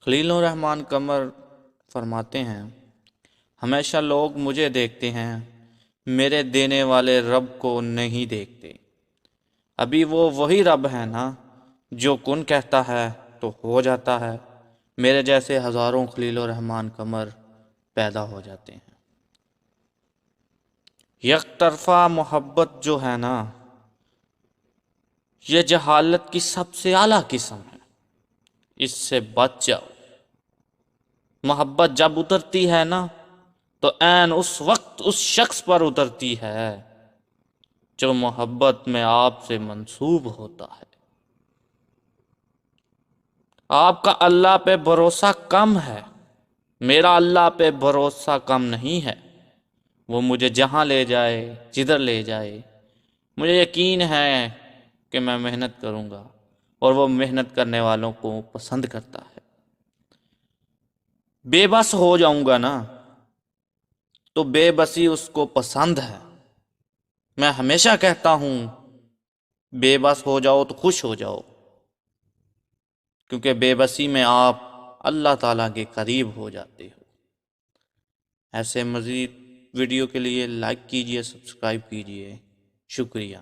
خلیل الرحمن قمر فرماتے ہیں، ہمیشہ لوگ مجھے دیکھتے ہیں، میرے دینے والے رب کو نہیں دیکھتے۔ ابھی وہ وہی رب ہے نا جو کن کہتا ہے تو ہو جاتا ہے۔ میرے جیسے ہزاروں خلیل الرحمن قمر پیدا ہو جاتے ہیں۔ یک طرفہ محبت جو ہے نا، یہ جہالت کی سب سے اعلیٰ قسم ہے، اس سے بچ جاؤ۔ محبت جب اترتی ہے نا تو عین اس وقت اس شخص پر اترتی ہے جو محبت میں آپ سے منسوب ہوتا ہے۔ آپ کا اللہ پہ بھروسہ کم ہے، میرا اللہ پہ بھروسہ کم نہیں ہے۔ وہ مجھے جہاں لے جائے، جدھر لے جائے، مجھے یقین ہے کہ میں محنت کروں گا اور وہ محنت کرنے والوں کو پسند کرتا ہے۔ بے بس ہو جاؤں گا نا تو بے بسی اس کو پسند ہے۔ میں ہمیشہ کہتا ہوں بے بس ہو جاؤ تو خوش ہو جاؤ، کیونکہ بے بسی میں آپ اللہ تعالیٰ کے قریب ہو جاتے ہو۔ ایسے مزید ویڈیو کے لیے لائک کیجئے، سبسکرائب کیجئے۔ شکریہ۔